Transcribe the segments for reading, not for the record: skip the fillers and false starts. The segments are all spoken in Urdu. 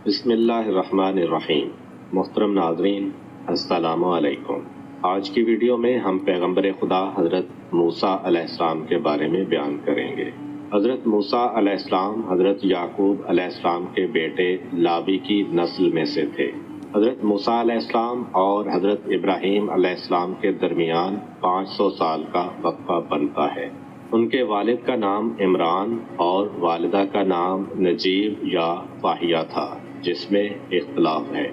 بسم اللہ الرحمن الرحیم۔ محترم ناظرین، السلام علیکم۔ آج کی ویڈیو میں ہم پیغمبر خدا حضرت موسیٰ علیہ السلام کے بارے میں بیان کریں گے۔ حضرت موسیٰ علیہ السلام حضرت یعقوب علیہ السلام کے بیٹے لاوی کی نسل میں سے تھے۔ حضرت موسیٰ علیہ السلام اور حضرت ابراہیم علیہ السلام کے درمیان 500 سال کا وقفہ بنتا ہے۔ ان کے والد کا نام عمران اور والدہ کا نام نجیب یا فاہیہ تھا، جس میں اختلاف ہے،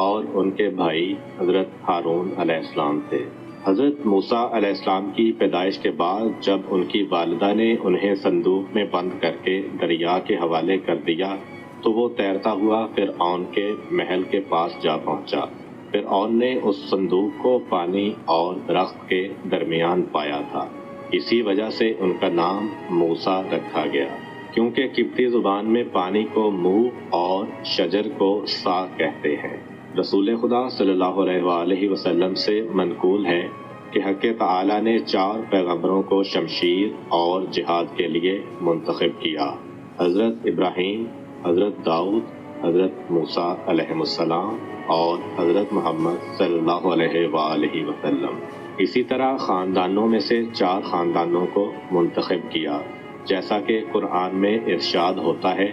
اور ان کے بھائی حضرت ہارون علیہ السلام تھے۔ حضرت موسیٰ علیہ السلام کی پیدائش کے بعد جب ان کی والدہ نے انہیں صندوق میں بند کر کے دریا کے حوالے کر دیا تو وہ تیرتا ہوا فرعون کے محل کے پاس جا پہنچا۔ فرعون نے اس صندوق کو پانی اور درخت کے درمیان پایا تھا، اسی وجہ سے ان کا نام موسیٰ رکھا گیا، کیونکہ قبطی زبان میں پانی کو مو اور شجر کو سا کہتے ہیں۔ رسول خدا صلی اللہ علیہ وآلہ وسلم سے منقول ہے کہ حق تعالی نے 4 پیغمبروں کو شمشیر اور جہاد کے لیے منتخب کیا: حضرت ابراہیم، حضرت داؤد، حضرت موسیٰ علیہ السلام اور حضرت محمد صلی اللہ علیہ وآلہ وسلم۔ اسی طرح خاندانوں میں سے 4 خاندانوں کو منتخب کیا، جیسا کہ قرآن میں ارشاد ہوتا ہے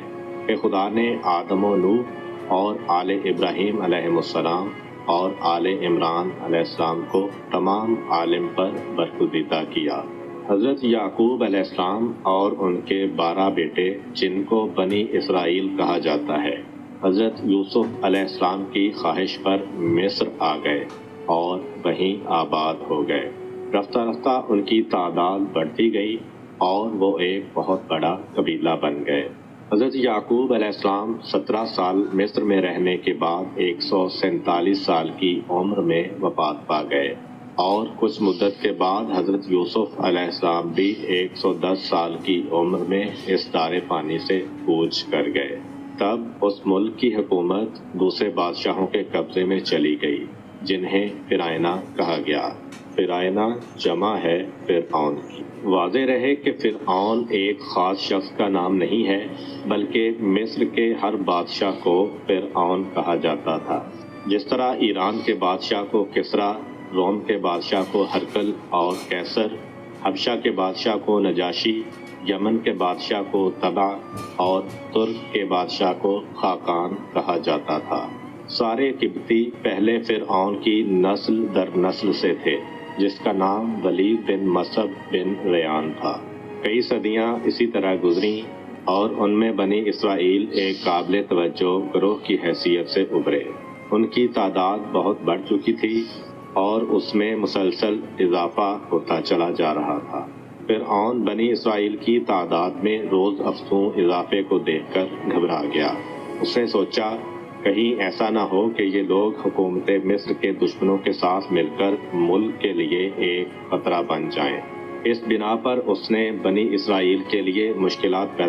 کہ خدا نے آدم و نوح اور آل ابراہیم علیہ السلام اور آل عمران علیہ السلام کو تمام عالم پر برگزیدہ کیا۔ حضرت یعقوب علیہ السلام اور ان کے 12 بیٹے، جن کو بنی اسرائیل کہا جاتا ہے، حضرت یوسف علیہ السلام کی خواہش پر مصر آ گئے اور وہیں آباد ہو گئے۔ رفتہ رفتہ ان کی تعداد بڑھتی گئی اور وہ ایک بہت بڑا قبیلہ بن گئے۔ حضرت یعقوب علیہ السلام 17 سال مصر میں رہنے کے بعد 147 سال کی عمر میں وفات پا گئے، اور کچھ مدت کے بعد حضرت یوسف علیہ السلام بھی 110 سال کی عمر میں اس دار پانی سے کوچ کر گئے۔ تب اس ملک کی حکومت دوسرے بادشاہوں کے قبضے میں چلی گئی، جنہیں فرعونہ کہا گیا۔ فرعونہ جمع ہے فرعون کی۔ واضح رہے کہ فرعون ایک خاص شخص کا نام نہیں ہے، بلکہ مصر کے ہر بادشاہ کو فرعون کہا جاتا تھا۔ جس طرح ایران کے بادشاہ کو کسریٰ، روم کے بادشاہ کو ہرقل اور قیصر، حبشہ کے بادشاہ کو نجاشی، یمن کے بادشاہ کو طبع اور ترک کے بادشاہ کو خاقان کہا جاتا تھا۔ سارے قبطی پہلے فرعون کی نسل در نسل سے تھے، جس کا نام ولید بن مصعب بن ریان تھا۔ کئی صدیاں اسی طرح گزریں اور ان میں بنی اسرائیل ایک قابل توجہ گروہ کی حیثیت سے ابھرے۔ ان کی تعداد بہت بڑھ چکی تھی اور اس میں مسلسل اضافہ ہوتا چلا جا رہا تھا۔ فرعون بنی اسرائیل کی تعداد میں روز افزوں اضافے کو دیکھ کر گھبرا گیا۔ اس نے سوچا کہیں ایسا نہ ہو کہ یہ لوگ حکومت مصر کے دشمنوں کے ساتھ مل کر ملک کے لیے ایک خطرہ بن جائیں۔ اس بنا پر اس نے بنی اسرائیل کے لیے مشکلات پیدا